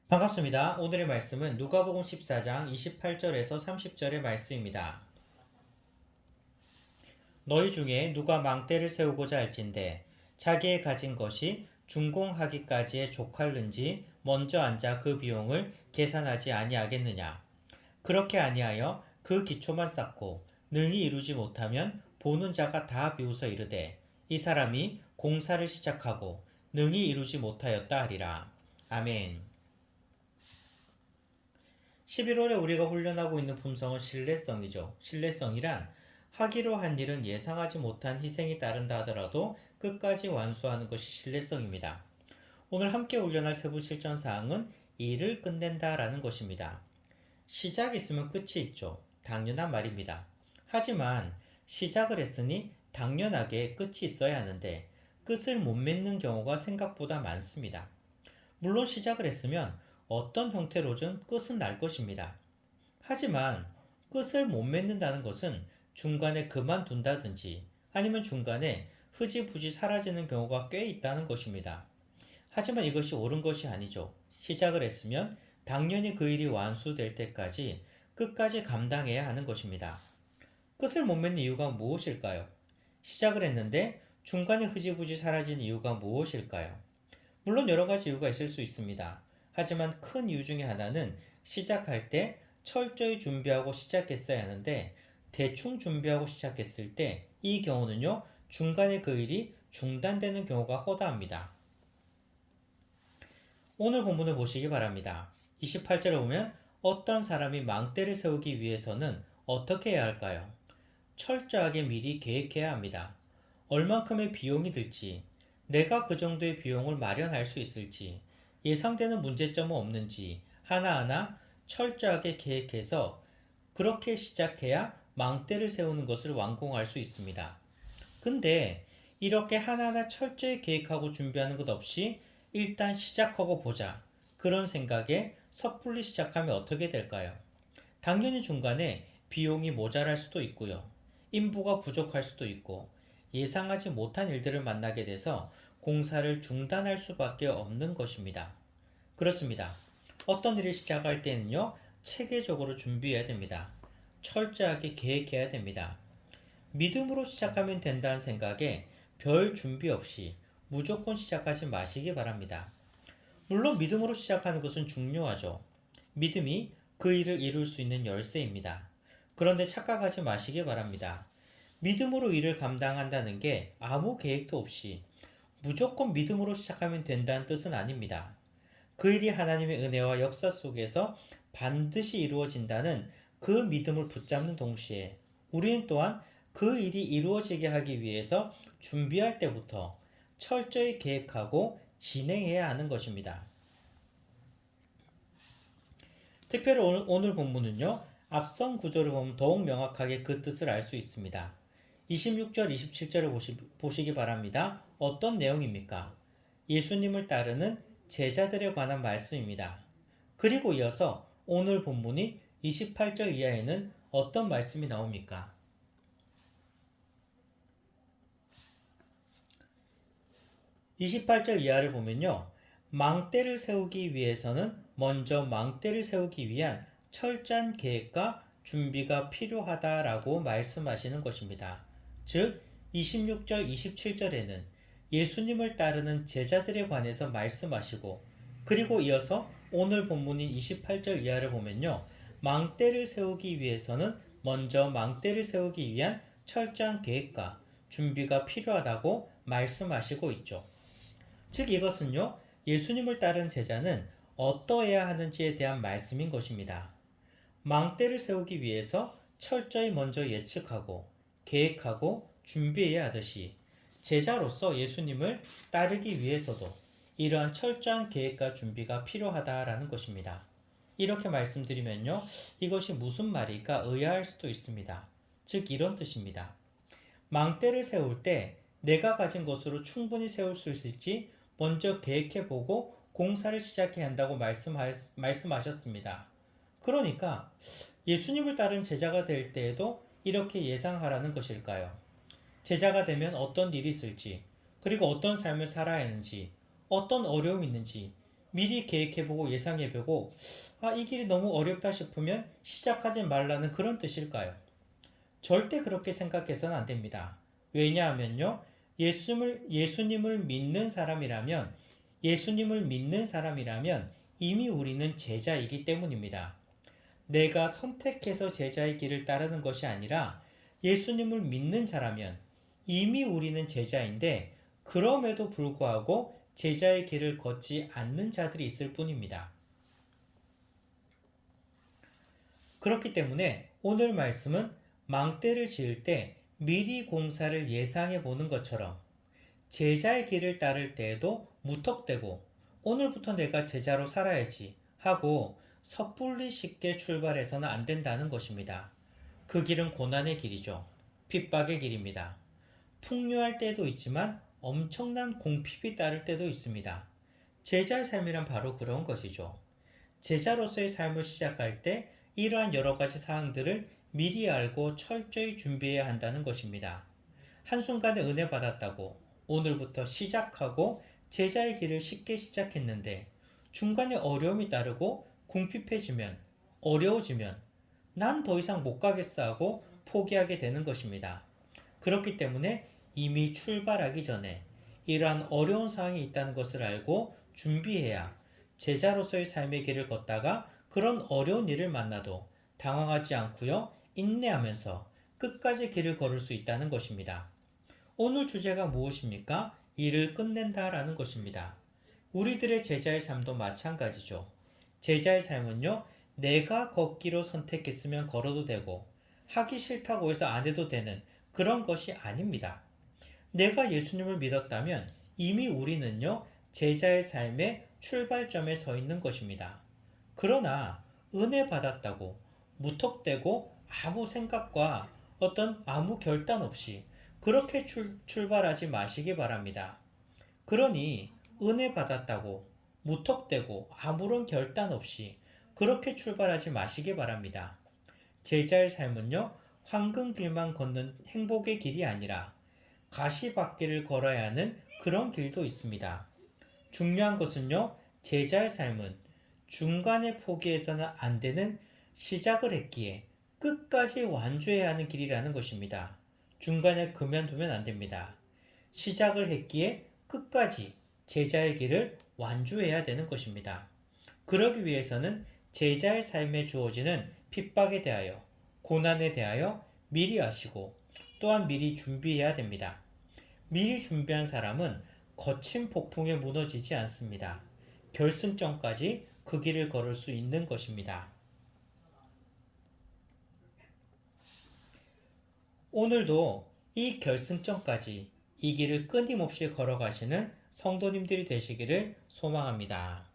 반갑습니다. 오늘의 말씀은 누가복음 14장 28절에서 30절의 말씀입니다. 너희 중에 누가 망대를 세우고자 할진대 자기의 가진 것이 준공하기까지에 족할는지 먼저 앉아 그 비용을 계산하지 아니하겠느냐. 그렇게 아니하여 그 기초만 쌓고 능히 이루지 못하면 보는 자가 다 비웃어 이르되 이 사람이 공사를 시작하고 능히 이루지 못하였다 하리라. 아멘. 11월에 우리가 훈련하고 있는 품성은 신뢰성이죠. 신뢰성이란 하기로 한 일은 예상하지 못한 희생이 따른다 하더라도 끝까지 완수하는 것이 신뢰성입니다. 오늘 함께 훈련할 세부 실전 사항은 일을 끝낸다 라는 것입니다. 시작이 있으면 끝이 있죠. 당연한 말입니다. 하지만 시작을 했으니 당연하게 끝이 있어야 하는데 끝을 못 맺는 경우가 생각보다 많습니다. 물론 시작을 했으면 어떤 형태로든 끝은 날 것입니다. 하지만 끝을 못 맺는다는 것은 중간에 그만둔다든지 아니면 중간에 흐지부지 사라지는 경우가 꽤 있다는 것입니다. 하지만 이것이 옳은 것이 아니죠. 시작을 했으면 당연히 그 일이 완수될 때까지 끝까지 감당해야 하는 것입니다. 끝을 못 맺는 이유가 무엇일까요? 시작을 했는데 중간에 흐지부지 사라진 이유가 무엇일까요? 물론 여러 가지 이유가 있을 수 있습니다. 하지만 큰 이유 중에 하나는 시작할 때 철저히 준비하고 시작했어야 하는데 대충 준비하고 시작했을 때 이 경우는요, 중간에 그 일이 중단되는 경우가 허다합니다. 오늘 본문을 보시기 바랍니다. 28절에 보면 어떤 사람이 망대를 세우기 위해서는 어떻게 해야 할까요? 철저하게 미리 계획해야 합니다. 얼만큼의 비용이 들지, 내가 그 정도의 비용을 마련할 수 있을지, 예상되는 문제점은 없는지 하나하나 철저하게 계획해서 그렇게 시작해야 망대를 세우는 것을 완공할 수 있습니다. 근데 이렇게 하나하나 철저히 계획하고 준비하는 것 없이 일단 시작하고 보자. 그런 생각에 섣불리 시작하면 어떻게 될까요? 당연히 중간에 비용이 모자랄 수도 있고요. 인부가 부족할 수도 있고 예상하지 못한 일들을 만나게 돼서 공사를 중단할 수밖에 없는 것입니다. 그렇습니다. 어떤 일을 시작할 때는요, 체계적으로 준비해야 됩니다. 철저하게 계획해야 됩니다. 믿음으로 시작하면 된다는 생각에 별 준비 없이 무조건 시작하지 마시기 바랍니다. 물론 믿음으로 시작하는 것은 중요하죠. 믿음이 그 일을 이룰 수 있는 열쇠입니다. 그런데 착각하지 마시기 바랍니다. 믿음으로 일을 감당한다는 게 아무 계획도 없이 무조건 믿음으로 시작하면 된다는 뜻은 아닙니다. 그 일이 하나님의 은혜와 역사 속에서 반드시 이루어진다는 그 믿음을 붙잡는 동시에 우리는 또한 그 일이 이루어지게 하기 위해서 준비할 때부터 철저히 계획하고 진행해야 하는 것입니다. 특별히 오늘 본문은요, 앞선 구절을 보면 더욱 명확하게 그 뜻을 알 수 있습니다. 26절, 27절을 보시기 바랍니다. 어떤 내용입니까? 예수님을 따르는 제자들에 관한 말씀입니다. 그리고 이어서 오늘 본문이 28절 이하에는 어떤 말씀이 나옵니까? 28절 이하를 보면요. 망대를 세우기 위해서는 먼저 망대를 세우기 위한 철저한 계획과 준비가 필요하다라고 말씀하시는 것입니다. 즉, 26절, 27절에는 예수님을 따르는 제자들에 관해서 말씀하시고, 그리고 이어서 오늘 본문인 28절 이하를 보면요. 망대를 세우기 위해서는 먼저 망대를 세우기 위한 철저한 계획과 준비가 필요하다고 말씀하시고 있죠. 즉 이것은요, 예수님을 따르는 제자는 어떠해야 하는지에 대한 말씀인 것입니다. 망대를 세우기 위해서 철저히 먼저 예측하고 계획하고 준비해야 하듯이 제자로서 예수님을 따르기 위해서도 이러한 철저한 계획과 준비가 필요하다라는 것입니다. 이렇게 말씀드리면요, 이것이 무슨 말일까 의아할 수도 있습니다. 즉 이런 뜻입니다. 망대를 세울 때 내가 가진 것으로 충분히 세울 수 있을지 먼저 계획해보고 공사를 시작해야 한다고 말씀하셨습니다. 그러니까 예수님을 따른 제자가 될 때에도 이렇게 예상하라는 것일까요? 제자가 되면 어떤 일이 있을지, 그리고 어떤 삶을 살아야 하는지, 어떤 어려움이 있는지 미리 계획해보고 예상해보고 이 길이 너무 어렵다 싶으면 시작하지 말라는 그런 뜻일까요? 절대 그렇게 생각해서는 안 됩니다. 왜냐하면요, 예수님을 믿는 사람이라면 이미 우리는 제자이기 때문입니다. 내가 선택해서 제자의 길을 따르는 것이 아니라 예수님을 믿는 자라면 이미 우리는 제자인데 그럼에도 불구하고 제자의 길을 걷지 않는 자들이 있을 뿐입니다. 그렇기 때문에 오늘 말씀은 망대를 지을 때 미리 공사를 예상해 보는 것처럼 제자의 길을 따를 때에도 무턱대고 오늘부터 내가 제자로 살아야지 하고 섣불리 쉽게 출발해서는 안 된다는 것입니다. 그 길은 고난의 길이죠. 핍박의 길입니다. 풍요할 때도 있지만 엄청난 궁핍이 따를 때도 있습니다. 제자의 삶이란 바로 그런 것이죠. 제자로서의 삶을 시작할 때 이러한 여러 가지 사항들을 미리 알고 철저히 준비해야 한다는 것입니다. 한순간에 은혜 받았다고 오늘부터 시작하고 제자의 길을 쉽게 시작했는데 중간에 어려움이 따르고 궁핍해지면 어려워지면 난 더 이상 못 가겠어 하고 포기하게 되는 것입니다. 그렇기 때문에 이미 출발하기 전에 이러한 어려운 상황이 있다는 것을 알고 준비해야 제자로서의 삶의 길을 걷다가 그런 어려운 일을 만나도 당황하지 않고요, 인내하면서 끝까지 길을 걸을 수 있다는 것입니다. 오늘 주제가 무엇입니까? 일을 끝낸다라는 것입니다. 우리들의 제자의 삶도 마찬가지죠. 제자의 삶은요, 내가 걷기로 선택했으면 걸어도 되고, 하기 싫다고 해서 안 해도 되는 그런 것이 아닙니다. 내가 예수님을 믿었다면 이미 우리는요, 제자의 삶의 출발점에 서 있는 것입니다. 그러나 은혜 받았다고 무턱대고 아무 생각과 아무 결단 없이 그렇게 출발하지 마시기 바랍니다. 그러니 은혜 받았다고 무턱대고 아무런 결단 없이 그렇게 출발하지 마시기 바랍니다. 제자의 삶은요, 황금길만 걷는 행복의 길이 아니라 가시밭길을 걸어야 하는 그런 길도 있습니다. 중요한 것은요, 제자의 삶은 중간에 포기해서는 안 되는 시작을 했기에 끝까지 완주해야 하는 길이라는 것입니다. 중간에 그만두면 안 됩니다. 시작을 했기에 끝까지 제자의 길을 완주해야 되는 것입니다. 그러기 위해서는 제자의 삶에 주어지는 핍박에 대하여, 고난에 대하여 미리 아시고 또한 미리 준비해야 됩니다. 미리 준비한 사람은 거친 폭풍에 무너지지 않습니다. 결승점까지 그 길을 걸을 수 있는 것입니다. 오늘도 이 결승점까지 이 길을 끊임없이 걸어가시는 성도님들이 되시기를 소망합니다.